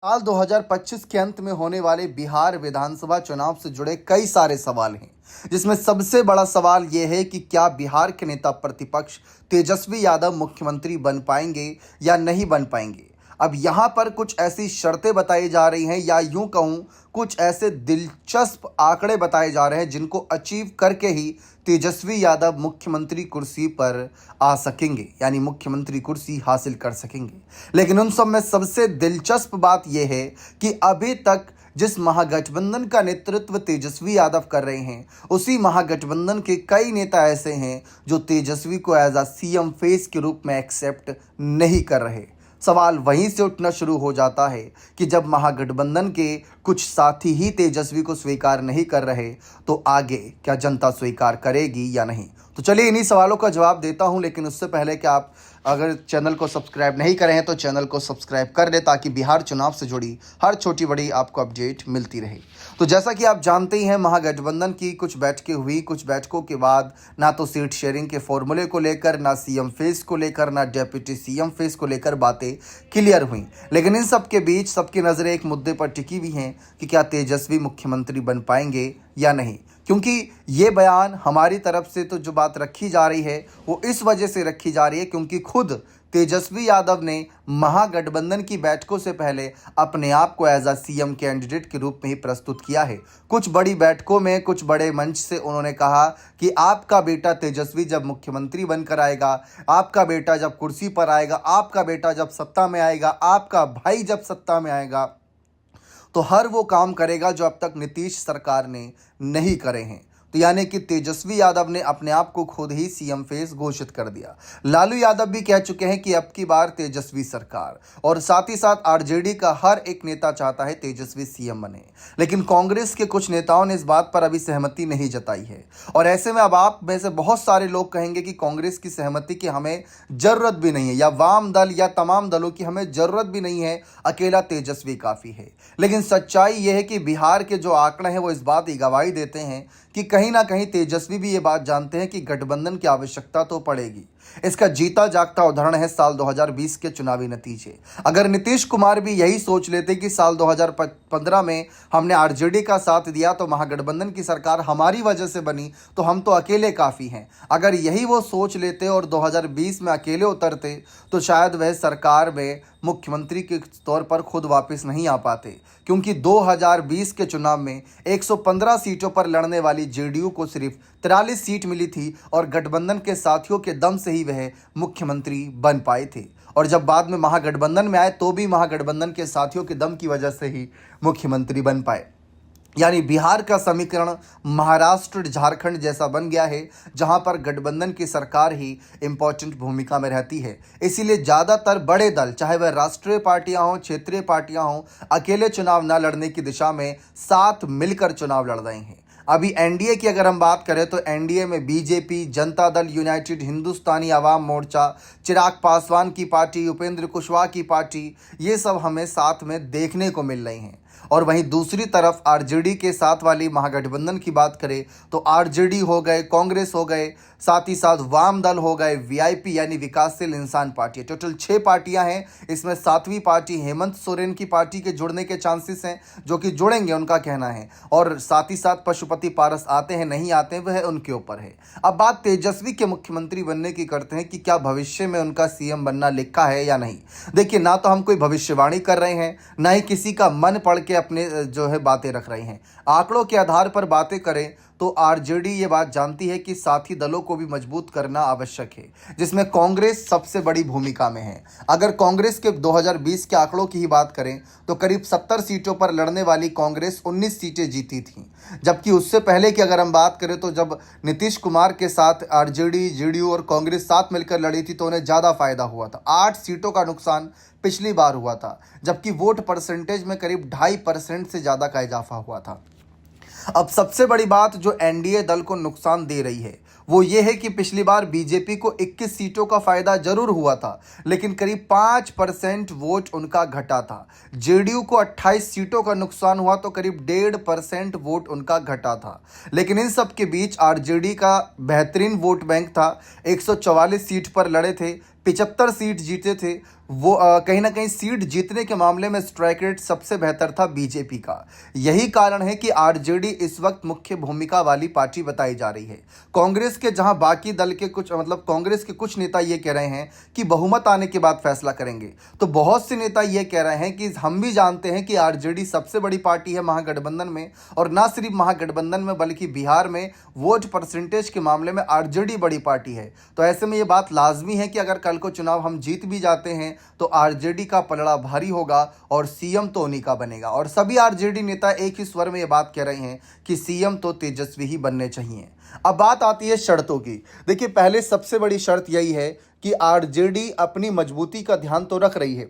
साल 2025 के अंत में होने वाले बिहार विधानसभा चुनाव से जुड़े कई सारे सवाल हैं, जिसमें सबसे बड़ा सवाल यह है कि क्या बिहार के नेता प्रतिपक्ष तेजस्वी यादव मुख्यमंत्री बन पाएंगे या नहीं बन पाएंगे। अब यहाँ पर कुछ ऐसी शर्तें बताई जा रही हैं, या यूं कहूँ कुछ ऐसे दिलचस्प आंकड़े बताए जा रहे हैं जिनको अचीव करके ही तेजस्वी यादव मुख्यमंत्री कुर्सी पर आ सकेंगे, यानी मुख्यमंत्री कुर्सी हासिल कर सकेंगे। लेकिन उन सब में सबसे दिलचस्प बात यह है कि अभी तक जिस महागठबंधन का नेतृत्व तेजस्वी यादव कर रहे हैं, उसी महागठबंधन के कई नेता ऐसे हैं जो तेजस्वी को एज अ सीएम फेस के रूप में एक्सेप्ट नहीं कर रहे। सवाल वहीं से उठना शुरू हो जाता है कि जब महागठबंधन के कुछ साथी ही तेजस्वी को स्वीकार नहीं कर रहे, तो आगे क्या जनता स्वीकार करेगी या नहीं। तो चलिए इन्हीं सवालों का जवाब देता हूं, लेकिन उससे पहले कि आप अगर चैनल को सब्सक्राइब नहीं करें हैं तो चैनल को सब्सक्राइब कर दें, ताकि बिहार चुनाव से जुड़ी हर छोटी बड़ी आपको अपडेट मिलती रहे। तो जैसा कि आप जानते ही हैं, महागठबंधन की कुछ बैठकें हुई। कुछ बैठकों के बाद ना तो सीट शेयरिंग के फॉर्मूले को लेकर, ना सीएम फेस को लेकर, ना डेप्यूटी सीएम फेस को लेकर बातें क्लियर हुई। लेकिन इन सब के बीच सबकी नज़रें एक मुद्दे पर टिकी हुई हैं कि क्या तेजस्वी मुख्यमंत्री बन पाएंगे या नहीं। क्योंकि ये बयान हमारी तरफ से तो जो बात रखी जा रही है वो इस वजह से रखी जा रही है क्योंकि खुद तेजस्वी यादव ने महागठबंधन की बैठकों से पहले अपने आप को एज अ सीएम कैंडिडेट के रूप में ही प्रस्तुत किया है। कुछ बड़ी बैठकों में, कुछ बड़े मंच से उन्होंने कहा कि आपका बेटा तेजस्वी जब मुख्यमंत्री बनकर आएगा, आपका बेटा जब कुर्सी पर आएगा, आपका बेटा जब सत्ता में आएगा, आपका भाई जब सत्ता में आएगा, तो हर वो काम करेगा जो अब तक नीतीश सरकार ने नहीं करे हैं। तो यानी कि तेजस्वी यादव ने अपने आप को खुद ही सीएम फेस घोषित कर दिया। लालू यादव भी कह चुके हैं कि अब की बार तेजस्वी सरकार, और साथ ही साथ आरजेडी का हर एक नेता चाहता है तेजस्वी सीएम बने। लेकिन कांग्रेस के कुछ नेताओं ने इस बात पर अभी सहमति नहीं जताई है, और ऐसे में अब आप में से बहुत सारे लोग कहेंगे कि कांग्रेस की सहमति की हमें जरूरत भी नहीं है, या वाम दल या तमाम दलों की हमें जरूरत भी नहीं है, अकेला तेजस्वी काफी है। लेकिन सच्चाई यह है कि बिहार के जो आंकड़े हैं वो इस बात की गवाही देते हैं कि कहीं ना कहीं तेजस्वी भी ये बात जानते हैं कि गठबंधन की आवश्यकता तो पड़ेगी। इसका जीता जागता उदाहरण है साल 2020 के चुनावी नतीजे। अगर नीतीश कुमार भी यही सोच लेते कि साल 2015 में हमने आरजेडी का साथ दिया तो महागठबंधन की सरकार हमारी वजह से बनी, तो हम तो अकेले काफ़ी हैं, अगर यही वो सोच लेते और 2020 में अकेले उतरते, तो शायद वह सरकार में मुख्यमंत्री के तौर पर खुद वापस नहीं आ पाते। क्योंकि 2020 के चुनाव में 115 सीटों पर लड़ने वाली जेडीयू को सिर्फ 43 सीट मिली थी, और गठबंधन के साथियों के दम से ही वह मुख्यमंत्री बन पाए थे। और जब बाद में महागठबंधन में आए तो भी महागठबंधन के साथियों के दम की वजह से ही मुख्यमंत्री बन पाए। यानी बिहार का समीकरण महाराष्ट्र झारखंड जैसा बन गया है, जहां पर गठबंधन की सरकार ही इंपॉर्टेंट भूमिका में रहती है। इसीलिए ज़्यादातर बड़े दल, चाहे वह राष्ट्रीय पार्टियां हों, क्षेत्रीय पार्टियां हों, अकेले चुनाव न लड़ने की दिशा में साथ मिलकर चुनाव लड़ रहे हैं। अभी एनडीए की अगर हम बात करें तो एनडीए में बीजेपी, जनता दल यूनाइटेड, हिंदुस्तानी आवाम मोर्चा, चिराग पासवान की पार्टी, उपेंद्र कुशवाहा की पार्टी, ये सब हमें साथ में देखने को मिल रही हैं। और वहीं दूसरी तरफ आरजेडी के साथ वाली महागठबंधन की बात करें तो आरजेडी हो गए, कांग्रेस हो गए, साथ ही साथ वाम दल हो गए, वीआईपी यानी विकासशील इंसान पार्टी। टोटल 6 पार्टियां हैं। इसमें 7वीं पार्टी हेमंत सोरेन की पार्टी के जुड़ने के चांसेस हैं, जो कि जुड़ेंगे उनका कहना है। और साथ ही साथ पशुपति पारस आते हैं नहीं आते हैं वह उनके ऊपर है। अब बात तेजस्वी के मुख्यमंत्री बनने की करते हैं कि क्या भविष्य में उनका सीएम बनना लिखा है या नहीं। देखिए, ना तो हम कोई भविष्यवाणी कर रहे हैं, ना ही किसी का मन पढ़ के अपने जो है बातें रख रहे हैं। आंकड़ों के आधार पर बातें करें तो आरजेडी ये बात जानती है कि साथी दलों को भी मजबूत करना आवश्यक है, जिसमें कांग्रेस सबसे बड़ी भूमिका में है। अगर कांग्रेस के 2020 के आंकड़ों की ही बात करें तो करीब 70 सीटों पर लड़ने वाली कांग्रेस 19 सीटें जीती थीं, जबकि उससे पहले की अगर हम बात करें तो जब नीतीश कुमार के साथ आरजेडी, जेडीयू और कांग्रेस साथ मिलकर लड़ी थी तो उन्हें ज़्यादा फायदा हुआ था। 8 सीटों का नुकसान पिछली बार हुआ था, जबकि वोट परसेंटेज में करीब 2.5% से ज़्यादा का इजाफा हुआ था। अब सबसे बड़ी बात जो एनडीए दल को नुकसान दे रही है वो ये है कि पिछली बार बीजेपी को 21 सीटों का फायदा जरूर हुआ था, लेकिन करीब 5% वोट उनका घटा था। जेडीयू को 28 सीटों का नुकसान हुआ तो करीब 1.5% वोट उनका घटा था। लेकिन इन सब के बीच आरजेडी का बेहतरीन वोट बैंक था, 144 सीट पर लड़े थे, 75 सीट जीते थे। वो कहीं ना कहीं सीट जीतने के मामले में स्ट्राइक रेट सबसे बेहतर था बीजेपी का। यही कारण है कि आरजेडी इस वक्त मुख्य भूमिका वाली पार्टी बताई जा रही है। कांग्रेस के जहां बाकी दल के कुछ कांग्रेस के कुछ नेता ये कह रहे हैं कि बहुमत आने के बाद फैसला करेंगे, तो बहुत से नेता ये कह रहे हैं कि हम भी जानते हैं कि आरजेडी सबसे बड़ी पार्टी है महागठबंधन में, और ना सिर्फ महागठबंधन में बल्कि बिहार में वोट परसेंटेज के मामले में आरजेडी बड़ी पार्टी है। तो ऐसे में ये बात लाजमी है कि अगर कल को चुनाव हम जीत भी जाते हैं तो आरजेडी का पलड़ा भारी होगा और सीएम तो उन्हीं का बनेगा। और सभी आरजेडी नेता एक ही स्वर में ये बात कह रहे हैं कि सीएम तो तेजस्वी ही बनने चाहिए। अब बात आती है शर्तों की। देखिए, पहले सबसे बड़ी शर्त यही है कि आरजेडी अपनी मजबूती का ध्यान तो रख रही है,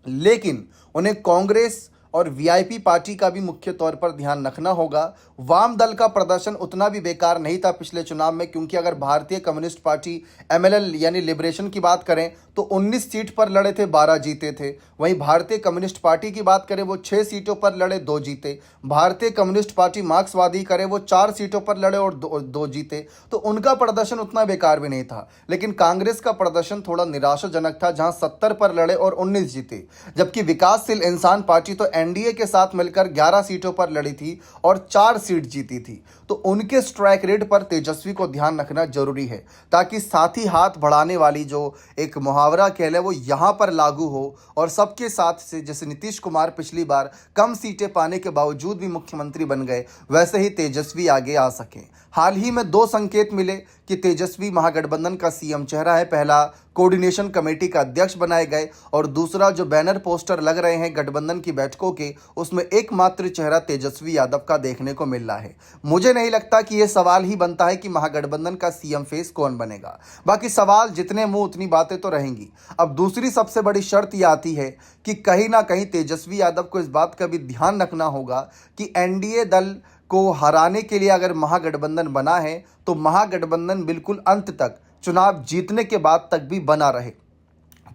लेकिन उन्हें कांग्रेस और वीआईपी पार्टी का भी मुख्य तौर पर ध्यान रखना होगा। वाम दल का प्रदर्शन उतना भी बेकार नहीं था पिछले चुनाव में, क्योंकि अगर भारतीय कम्युनिस्ट पार्टी एमएलएल यानी लिबरेशन की बात करें तो 19 सीट पर लड़े थे, 12 जीते थे। वहीं भारतीय कम्युनिस्ट पार्टी की बात करें, वो 6 सीटों पर लड़े, 2 जीते। भारतीय कम्युनिस्ट पार्टी मार्क्सवादी करे, वो 4 सीटों पर लड़े और 2 जीते। तो उनका प्रदर्शन उतना बेकार भी नहीं था। लेकिन कांग्रेस का प्रदर्शन थोड़ा निराशाजनक था, जहां 70 पर लड़े और 19 जीते। जबकि विकासशील इंसान पार्टी तो एनडीए के साथ मिलकर 11 सीटों पर लड़ी थी और 4 सीट जीती थी। तो उनके स्ट्राइक रेट पर तेजस्वी को ध्यान रखना जरूरी है, ताकि साथी हाथ बढ़ाने वाली जो एक मुहावरा कह ले वो यहां पर लागू हो और सबके साथ से, जैसे नीतीश कुमार पिछली बार कम सीटें पाने के बावजूद भी मुख्यमंत्री बन गए, वैसे ही तेजस्वी आगे आ सके। हाल ही में 2 संकेत मिले कि तेजस्वी महागठबंधन का सीएम चेहरा है। पहला, कोऑर्डिनेशन कमेटी का अध्यक्ष बनाए गए, और दूसरा, जो बैनर पोस्टर लग रहे हैं गठबंधन की बैठकों के, उसमें एकमात्र चेहरा तेजस्वी यादव का देखने को मिल रहा है। मुझे नहीं लगता कि यह सवाल ही बनता है कि महागठबंधन का सीएम फेस कौन बनेगा। बाकी सवाल जितने मुंह उतनी बातें तो रहेंगी। अब दूसरी सबसे बड़ी शर्त यह आती है कि कहीं ना कहीं तेजस्वी यादव को इस बात का भी ध्यान रखना होगा कि एनडीए दल को हराने के लिए अगर महागठबंधन बना है तो महागठबंधन बिल्कुल अंत तक, चुनाव जीतने के बाद तक भी बना रहे।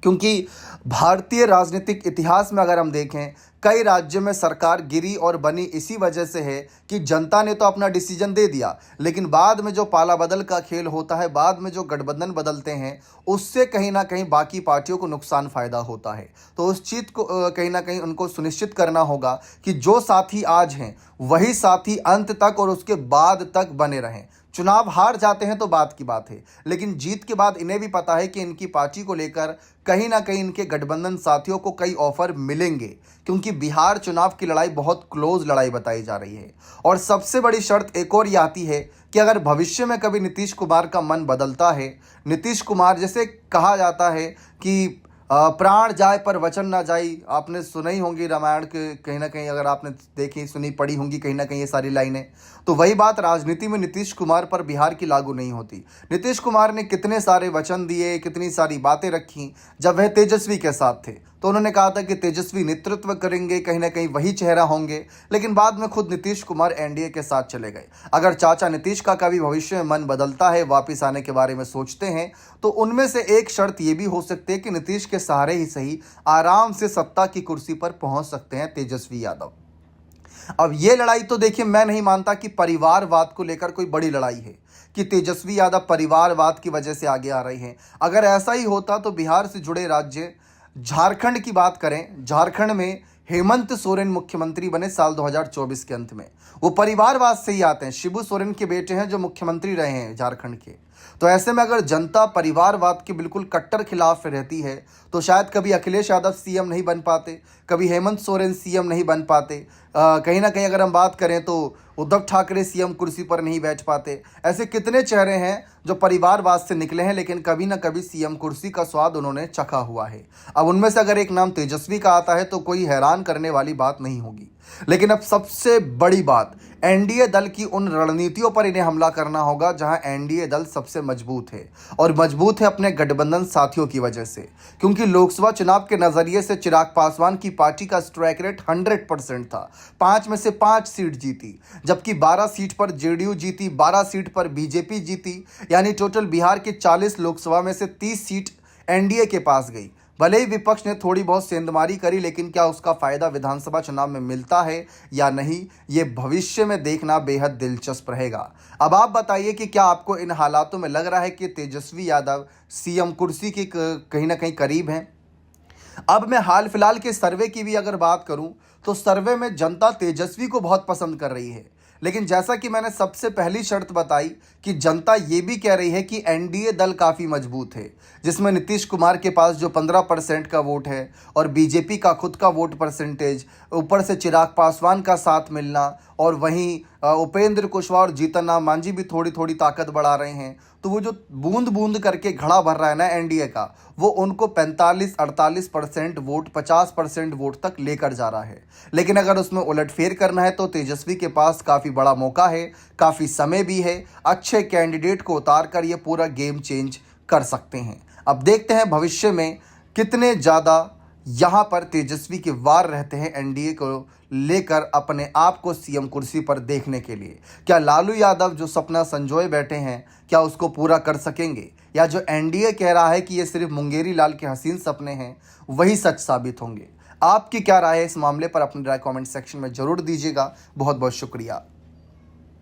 क्योंकि भारतीय राजनीतिक इतिहास में अगर हम देखें, कई राज्यों में सरकार गिरी और बनी इसी वजह से है कि जनता ने तो अपना डिसीजन दे दिया, लेकिन बाद में जो पाला बदल का खेल होता है, बाद में जो गठबंधन बदलते हैं, उससे कहीं ना कहीं बाकी पार्टियों को नुकसान फायदा होता है। तो उस चीज़ को कहीं ना कहीं उनको सुनिश्चित करना होगा कि जो साथी आज हैं वही साथी अंत तक और उसके बाद तक बने रहें। चुनाव हार जाते हैं तो बात की बात है, लेकिन जीत के बाद इन्हें भी पता है कि इनकी पार्टी को लेकर कहीं ना कहीं इनके गठबंधन साथियों को कई ऑफर मिलेंगे, क्योंकि बिहार चुनाव की लड़ाई बहुत क्लोज लड़ाई बताई जा रही है। और सबसे बड़ी शर्त एक और ये आती है कि अगर भविष्य में कभी नीतीश कुमार का मन बदलता है, नीतीश कुमार, जैसे कहा जाता है कि प्राण जाए पर वचन ना जाई, आपने सुनी होंगी रामायण के, कहीं ना कहीं अगर आपने देखी सुनी पढ़ी होंगी कहीं ना कहीं ये सारी लाइनें, तो वही बात राजनीति में नीतीश कुमार पर बिहार की लागू नहीं होती। नीतीश कुमार ने कितने सारे वचन दिए, कितनी सारी बातें रखी जब वह तेजस्वी के साथ थे, तो उन्होंने कहा था कि तेजस्वी नेतृत्व करेंगे, कहीं ना कहीं वही चेहरा होंगे, लेकिन बाद में खुद नीतीश कुमार एनडीए के साथ चले गए। अगर चाचा नीतीश का कभी भविष्य में मन बदलता है, वापस आने के बारे में सोचते हैं, तो उनमें से एक शर्त ये भी हो सकती है कि नीतीश के सहारे ही सही आराम से सत्ता की कुर्सी पर पहुंच सकते हैं तेजस्वी यादव। अब ये लड़ाई तो देखिए, मैं नहीं मानता कि परिवारवाद को लेकर कोई बड़ी लड़ाई है कि तेजस्वी यादव परिवारवाद की वजह से आगे आ रहे हैं। अगर ऐसा ही होता तो बिहार से जुड़े राज्य झारखंड की बात करें, झारखंड में हेमंत सोरेन मुख्यमंत्री बने साल 2024 के अंत में। वो परिवारवाद से ही आते हैं, शिबू सोरेन के बेटे हैं जो मुख्यमंत्री रहे हैं झारखंड के। तो ऐसे में अगर जनता परिवारवाद के बिल्कुल कट्टर खिलाफ रहती है तो शायद कभी अखिलेश यादव सीएम नहीं बन पाते, कभी हेमंत सोरेन सीएम नहीं बन पाते। कहीं ना कहीं अगर हम बात करें तो उद्धव ठाकरे सीएम कुर्सी पर नहीं बैठ पाते। ऐसे कितने चेहरे हैं जो परिवारवाद से निकले हैं, लेकिन कभी ना कभी सीएम कुर्सी का स्वाद उन्होंने चखा हुआ है। अब उनमें से अगर एक नाम तेजस्वी का आता है तो कोई हैरान करने वाली बात नहीं होगी। लेकिन अब सबसे बड़ी बात, एनडीए दल की उन रणनीतियों पर इन्हें हमला करना होगा जहां एनडीए दल सबसे मजबूत है, और मजबूत है अपने गठबंधन साथियों की वजह से। क्योंकि लोकसभा चुनाव के नजरिए से चिराग पासवान की पार्टी का स्ट्राइक रेट 100% था, 5 में से 5 सीट जीती, जबकि 12 सीट पर जेडीयू जीती, 12 सीट पर बीजेपी जीती, यानी टोटल बिहार के 40 लोकसभा में से 30 सीट एनडीए के पास गई। भले ही विपक्ष ने थोड़ी बहुत सेंधमारी करी, लेकिन क्या उसका फायदा विधानसभा चुनाव में मिलता है या नहीं, ये भविष्य में देखना बेहद दिलचस्प रहेगा। अब आप बताइए कि क्या आपको इन हालातों में लग रहा है कि तेजस्वी यादव सीएम कुर्सी की कहीं ना कहीं करीब हैं? अब मैं हाल फिलहाल के सर्वे की भी अगर बात करूं तो सर्वे में जनता तेजस्वी को बहुत पसंद कर रही है, लेकिन जैसा कि मैंने सबसे पहली शर्त बताई कि जनता ये भी कह रही है कि एनडीए दल काफ़ी मजबूत है, जिसमें नीतीश कुमार के पास जो 15% का वोट है और बीजेपी का खुद का वोट परसेंटेज, ऊपर से चिराग पासवान का साथ मिलना, और वहीं उपेंद्र कुशवाहा और जीतन राम मांझी भी थोड़ी थोड़ी ताकत बढ़ा रहे हैं। तो वो जो बूंद बूंद करके घड़ा भर रहा है ना एनडीए का, वो उनको 45-48% वोट, 50% वोट तक लेकर जा रहा है। लेकिन अगर उसमें उलटफेर करना है तो तेजस्वी के पास काफ़ी बड़ा मौका है, काफ़ी समय भी है, अच्छे कैंडिडेट को उतार कर ये पूरा गेम चेंज कर सकते हैं। अब देखते हैं भविष्य में कितने ज़्यादा यहाँ पर तेजस्वी के वार रहते हैं एनडीए को लेकर अपने आप को सीएम कुर्सी पर देखने के लिए। क्या लालू यादव जो सपना संजोए बैठे हैं, क्या उसको पूरा कर सकेंगे, या जो एनडीए कह रहा है कि ये सिर्फ मुंगेरी लाल के हसीन सपने हैं, वही सच साबित होंगे? आपकी क्या राय है इस मामले पर? अपनी राय कमेंट सेक्शन में जरूर दीजिएगा। बहुत बहुत शुक्रिया।